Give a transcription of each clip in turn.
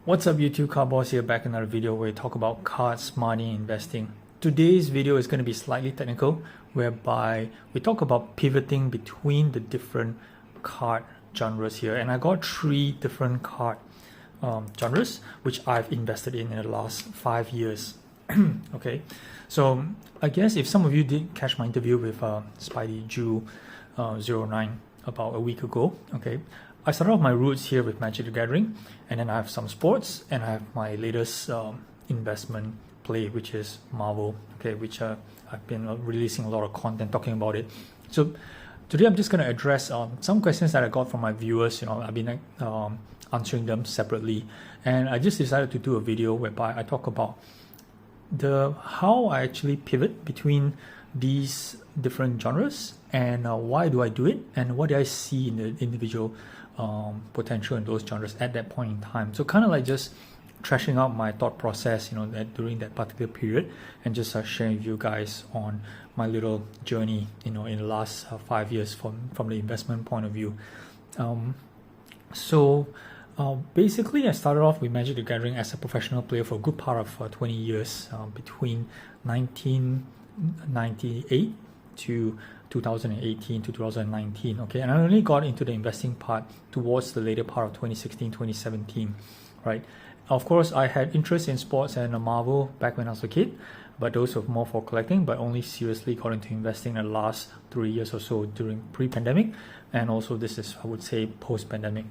What's up YouTube, Car Boss here, back in another video where we talk about cards, money, investing. Today's video is going to be slightly technical, whereby we talk about pivoting between the different card genres here. And I got 3 different card genres which I've invested in the last 5 years. Okay, so I guess if some of you did catch my interview with Spidey Jew 09 about a week ago, okay, I started off my roots here with Magic the Gathering, and then I have some sports, and I have my latest investment play, which is Marvel, okay, which I've been releasing a lot of content talking about it. So today I'm just going to address some questions that I got from my viewers. I've been answering them separately, and I just decided to do a video whereby I talk about how I actually pivot between these different genres, and why do I do it, and what do I see in the individual potential in those genres at that point in time. So kind of like just trashing out my thought process, that during that particular period, and just sharing with you guys on my little journey, in the last 5 years from the investment point of view. Basically, I started off with Magic the Gathering as a professional player for a good part of 20 years, between 1998 to 2018 to 2019, okay, and I only got into the investing part towards the later part of 2016, 2017, right? Of course, I had interest in sports and Marvel back when I was a kid, but those were more for collecting, but only seriously got into investing in the last 3 years or so during pre-pandemic, and also this is, I would say, post-pandemic,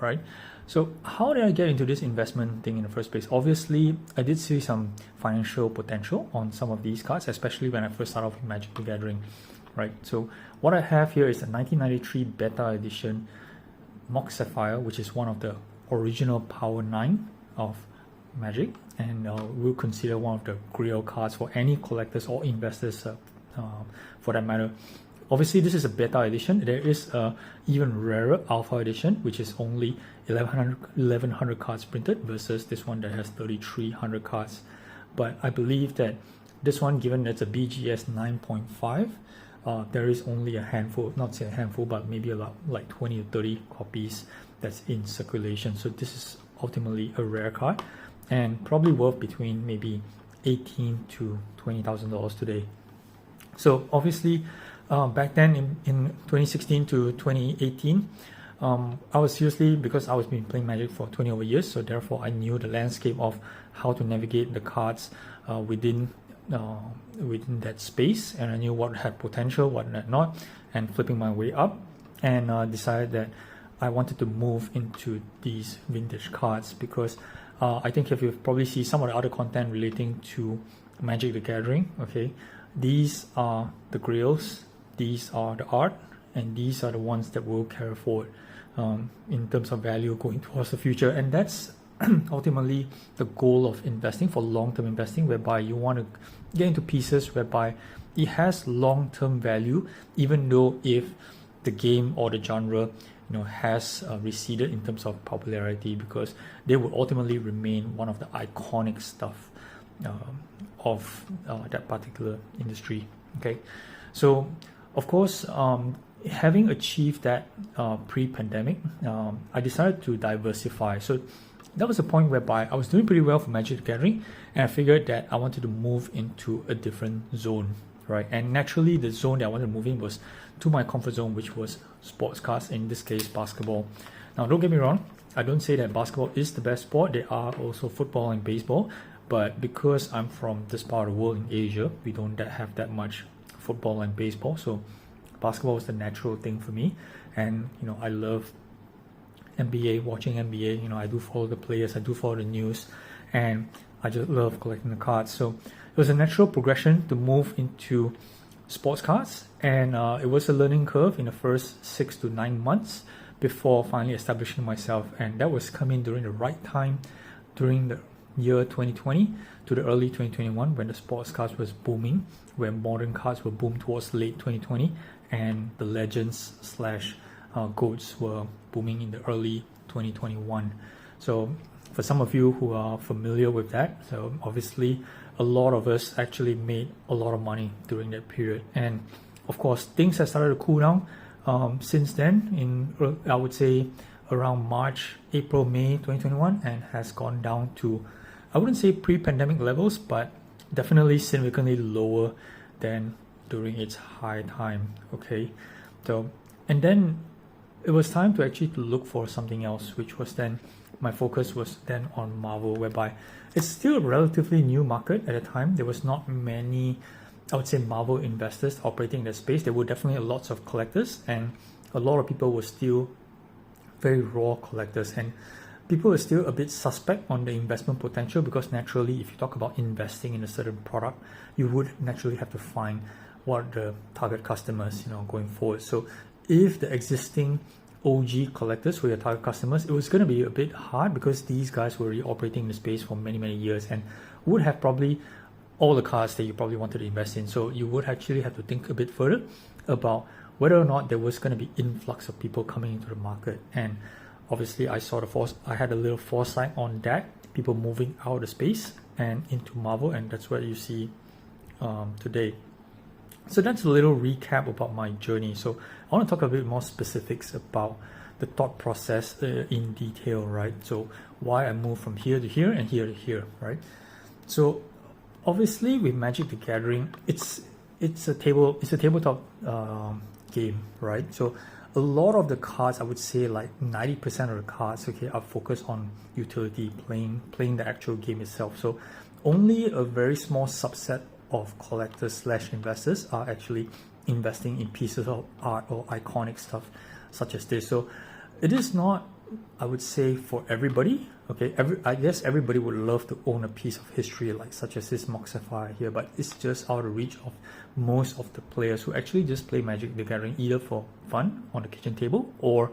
right? So how did I get into this investment thing in the first place? Obviously, I did see some financial potential on some of these cards, especially when I first started off with Magic the Gathering, right? So what I have here is the 1993 Beta Edition Mox Sapphire, which is one of the original Power 9 of Magic, and we'll consider one of the grail cards for any collectors or investors for that matter. Obviously, this is a beta edition. There is a even rarer alpha edition, which is only 1100 cards printed versus this one that has 3300 cards. But I believe that this one, given that it's a BGS 9.5, there is only a handful, not say a handful, but maybe like 20 to 30 copies that's in circulation. So this is ultimately a rare card, and probably worth between maybe $18,000 to $20,000 today. So obviously, back then in 2016 to 2018, I was seriously, because I was been playing Magic for 20 over years, so therefore I knew the landscape of how to navigate the cards within that space, and I knew what had potential, what had not, and flipping my way up, and decided that I wanted to move into these vintage cards because I think if you probably see some of the other content relating to Magic the Gathering, okay, these are the grails, these are the art, and these are the ones that will carry forward in terms of value going towards the future. And that's ultimately the goal of investing, for long-term investing, whereby you want to get into pieces whereby it has long-term value, even though if the game or the genre has receded in terms of popularity, because they will ultimately remain one of the iconic stuff of that particular industry. Okay, so of course, having achieved that pre-pandemic, I decided to diversify. So that was a point whereby I was doing pretty well for Magic the Gathering, and I figured that I wanted to move into a different zone, right? And naturally, the zone that I wanted to move in was to my comfort zone, which was sports cards, in this case, basketball. Now, don't get me wrong, I don't say that basketball is the best sport. There are also football and baseball, but because I'm from this part of the world in Asia, we don't have that much football and baseball, so basketball was the natural thing for me. And I love NBA, watching NBA. I do follow the players, I do follow the news, and I just love collecting the cards. So it was a natural progression to move into sports cards, and it was a learning curve in the first 6 to 9 months before finally establishing myself. And that was coming during the right time, during the year 2020 to the early 2021, when the sports cards was booming, when modern cards were boomed towards late 2020, and the legends / goats were booming in the early 2021. So for some of you who are familiar with that, so obviously a lot of us actually made a lot of money during that period. And of course, things have started to cool down since then, in I would say around March, April, May 2021 and has gone down to, I wouldn't say pre-pandemic levels, but definitely significantly lower than during its high time. Okay, so and then it was time to actually to look for something else, which was then my focus was then on Marvel, whereby it's still a relatively new market at the time. There was not many, I would say, Marvel investors operating in the space. There were definitely lots of collectors, and a lot of people were still very raw collectors, and people are still a bit suspect on the investment potential, because naturally, if you talk about investing in a certain product, you would naturally have to find what the target customers, going forward. So if the existing OG collectors were your target customers, it was going to be a bit hard, because these guys were already operating in the space for many years and would have probably all the cards that you probably wanted to invest in. So you would actually have to think a bit further about whether or not there was going to be influx of people coming into the market. And obviously I had a little foresight on that, people moving out of the space and into Marvel, and that's what you see today. So that's a little recap about my journey. So I want to talk a bit more specifics about the thought process in detail, right? So why I moved from here to here and here to here, right? So obviously with Magic the Gathering, it's a tabletop game, right? So a lot of the cards, I would say like 90% of the cards, are focused on utility, playing the actual game itself. So only a very small subset of collectors / investors are actually investing in pieces of art or iconic stuff such as this. So it is not, I would say, for everybody. Okay, I guess everybody would love to own a piece of history like such as this Mox Sapphire here, but it's just out of reach of most of the players who actually just play Magic the Gathering either for fun on the kitchen table or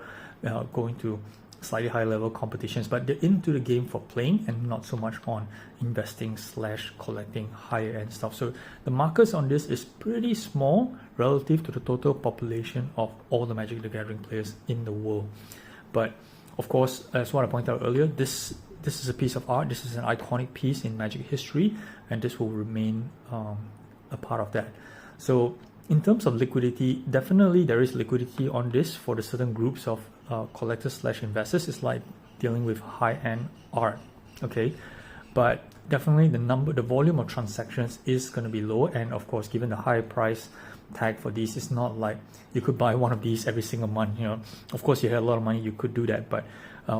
going to slightly higher level competitions, but they're into the game for playing and not so much on investing / collecting higher end stuff. So the markets on this is pretty small relative to the total population of all the Magic the Gathering players in the world. But of course, as what I pointed out earlier, this is a piece of art. This is an iconic piece in Magic history, and this will remain a part of that. So in terms of liquidity, definitely there is liquidity on this for the certain groups of collectors / investors. It's like dealing with high-end art, okay? But definitely the volume of transactions is going to be low, and of course, given the high price tag for these, it's not like you could buy one of these every single month. Of course, you had a lot of money, you could do that, but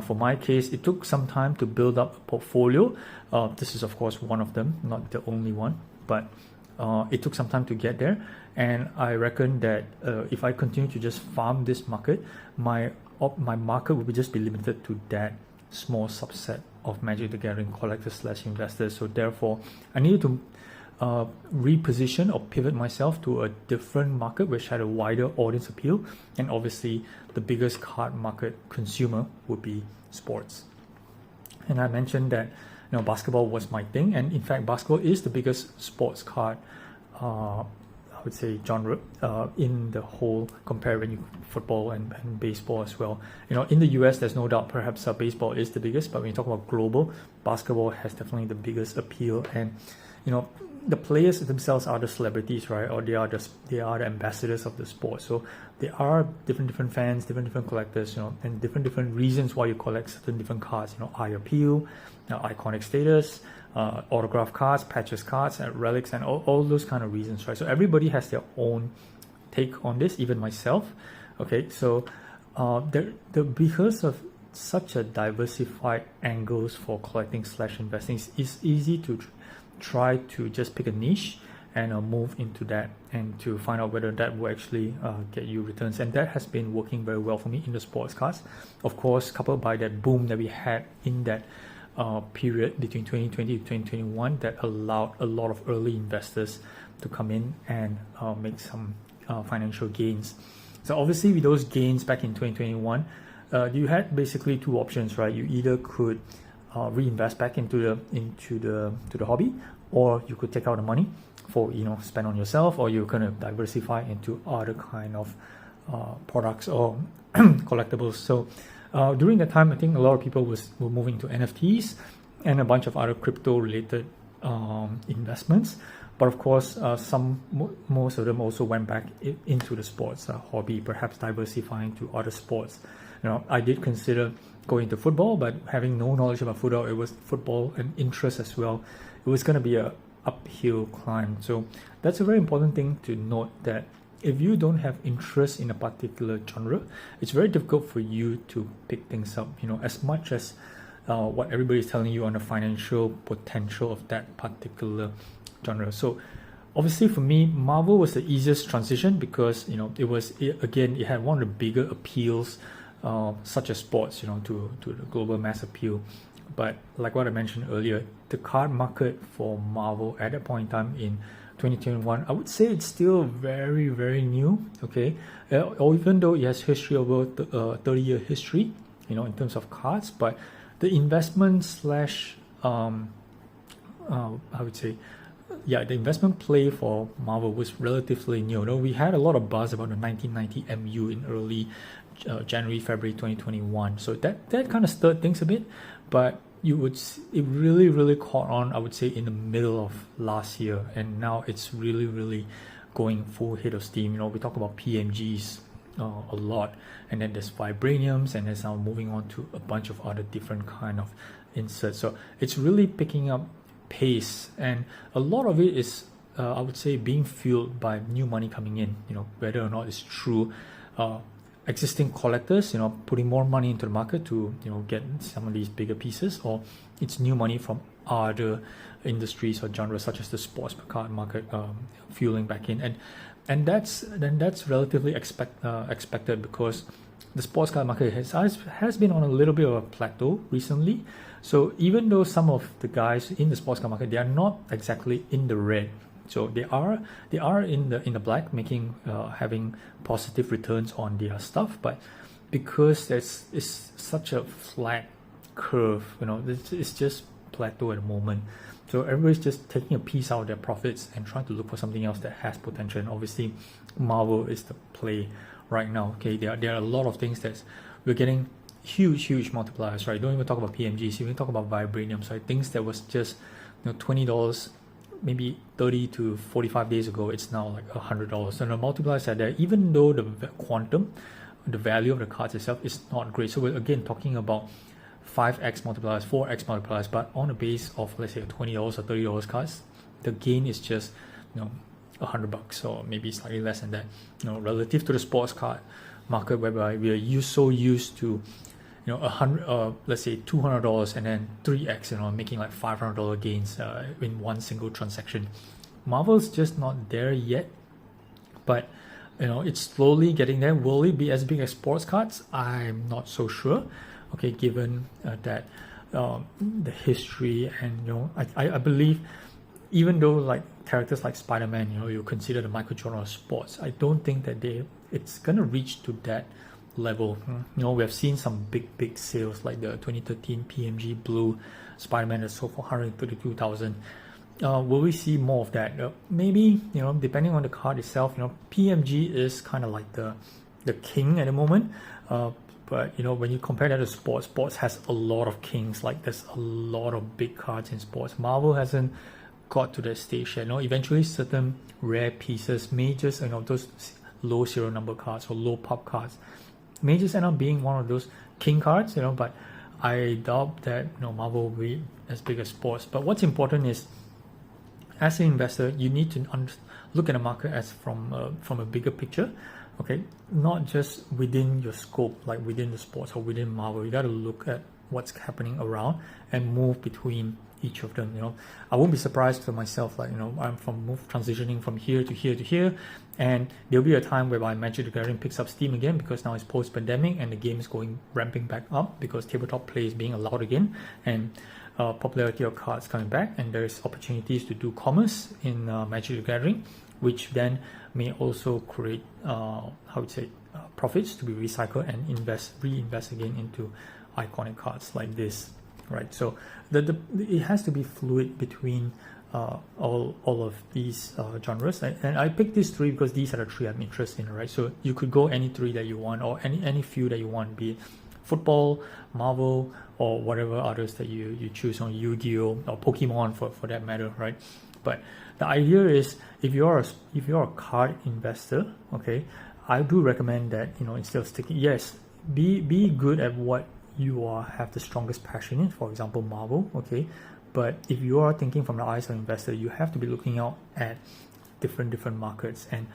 for my case, it took some time to build up a portfolio. This is of course one of them, not the only one, but it took some time to get there. And I reckon that if I continue to just farm this market, my market will just be limited to that small subset of Magic the Gathering collectors / investors. So therefore, I needed to reposition or pivot myself to a different market which had a wider audience appeal, and obviously the biggest card market consumer would be sports. And I mentioned that basketball was my thing, and in fact basketball is the biggest sports card I would say genre in the whole, compared when you football and baseball as well. In the US, there's no doubt perhaps baseball is the biggest, but when you talk about global, basketball has definitely the biggest appeal. And the players themselves are the celebrities, right? Or they are the ambassadors of the sport. So there are different fans, different collectors, and different reasons why you collect certain different cards. Eye appeal, iconic status, autograph cards, patches cards, and relics, and all those kind of reasons, right? So everybody has their own take on this, even myself. Okay, so because of such a diversified angles for collecting / investing, it's easy to try to just pick a niche and move into that, and to find out whether that will actually get you returns. And that has been working very well for me in the sports cards. Of course, coupled by that boom that we had in that period between 2020 to 2021, that allowed a lot of early investors to come in and make some financial gains. So obviously with those gains back in 2021, you had basically two options, right? You either could reinvest back into the hobby, or you could take out the money for spend on yourself, or you're going to diversify into other kind of products or collectibles. So during that time, I think a lot of people were moving to NFTs and a bunch of other crypto related investments. But of course, most of them also went back into the sports hobby, perhaps diversifying to other sports. I did consider going into football, but having no knowledge about football and interest as well, it was going to be a uphill climb. So that's a very important thing to note, that if you don't have interest in a particular genre, it's very difficult for you to pick things up, as much as what everybody is telling you on the financial potential of that particular genre. So obviously for me, Marvel was the easiest transition because it had one of the bigger appeals, such as sports, to the global mass appeal. But like what I mentioned earlier, the card market for Marvel at that point in time in 2021, I would say it's still very, very new, okay? Or even though it has history, over 30-year history, in terms of cards, but the investment slash, I would say, the investment play for Marvel was relatively new. We had a lot of buzz about the 1990 MU in early January, February 2021. So that kind of stirred things a bit, but it really, really caught on, I would say, in the middle of last year, and now it's really, really going full head of steam. We talk about PMGs a lot, and then there's vibraniums, and there's now moving on to a bunch of other different kind of inserts. So it's really picking up pace, and a lot of it is I would say being fueled by new money coming in, whether or not it's true existing collectors, putting more money into the market to, get some of these bigger pieces, or it's new money from other industries or genres such as the sports card market fueling back in, and that's relatively expected, because the sports card market has been on a little bit of a plateau recently. So even though some of the guys in the sports card market, they are not exactly in the red. So they are in the black, making having positive returns on their stuff, but because it's such a flat curve, it's just plateau at the moment. So everybody's just taking a piece out of their profits and trying to look for something else that has potential. And obviously, Marvel is the play right now. Okay, there are a lot of things that we're getting huge multipliers, right? Don't even talk about PMGs, even talk about vibraniums, right? Things that was just $20 maybe 30 to 45 days ago, it's now like $100. So the multipliers are there, even though the quantum, the value of the cards itself is not great. So we're again talking about 5x multipliers, 4x multipliers, but on a base of, let's say, $20 or $30 cards, the gain is just $100, or maybe slightly less than that, relative to the sports card market, whereby we are so used to let's say $200 and then 3x, making like $500 gains in one single transaction. Marvel's just not there yet, but it's slowly getting there. Will it be as big as sports cards? I'm not so sure. Okay, given that the history, and I believe, even though like characters like Spider-Man, you consider the Michael Jordan of sports, I don't think that it's gonna reach to that level. We have seen some big sales, like the 2013 PMG Blue Spider-Man that sold for $132,000. Will we see more of that? Maybe, depending on the card itself. PMG is kind of like the king at the moment. But when you compare that to sports has a lot of kings. Like there's a lot of big cards in sports. Marvel hasn't got to that stage yet. Eventually certain rare pieces may just, those low serial number cards or low pop cards may just end up being one of those king cards, but I doubt that Marvel will be as big as sports. But what's important is, as an investor, you need to look at the market as from a bigger picture, okay? Not just within your scope, like within the sports or within Marvel. You got to look at what's happening around and move between each of them. I won't be surprised for myself, like I'm transitioning from here to here to here, and there'll be a time whereby Magic the Gathering picks up steam again, because now it's post-pandemic and the game is ramping back up because tabletop play is being allowed again, and popularity of cards coming back, and there's opportunities to do commerce in Magic the Gathering, which then may also create profits to be recycled and reinvest again into iconic cards like this, right? So it has to be fluid between all of these genres, and I picked these three because these are the three I'm interested in, right? So you could go any three that you want, or any few that you want, be it football, Marvel, or whatever others that you choose, on Yu-Gi-Oh! Or Pokemon for that matter, right? But the idea is, if you're a card investor, okay, I do recommend that instead of sticking, yes, be good at what you have the strongest passion in, for example Marvel, okay? But if you are thinking from the eyes of an investor, you have to be looking out at different markets, and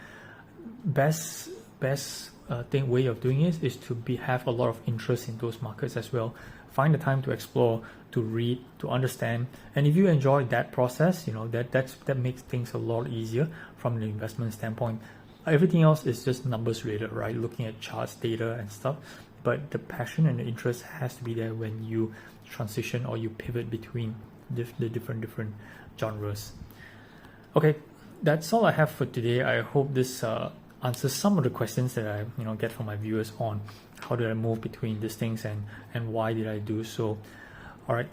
best way of doing it is to have a lot of interest in those markets as well. Find the time to explore, to read, to understand, and if you enjoy that process, you know, that makes things a lot easier from the investment standpoint. Everything else is just numbers related, right? Looking at charts, data and stuff, but the passion and the interest has to be there when you transition or you pivot between the different genres. Okay, that's all I have for today. I hope this answers some of the questions that I get from my viewers on how did I move between these things and why did I do so. All right,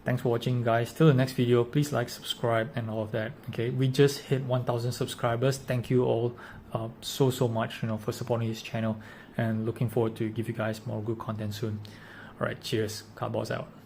thanks for watching, guys. Till the next video, please like, subscribe and all of that. Okay, we just hit 1,000 subscribers. Thank you all so much for supporting this channel, and looking forward to give you guys more good content soon. All right, cheers. Cardboards out.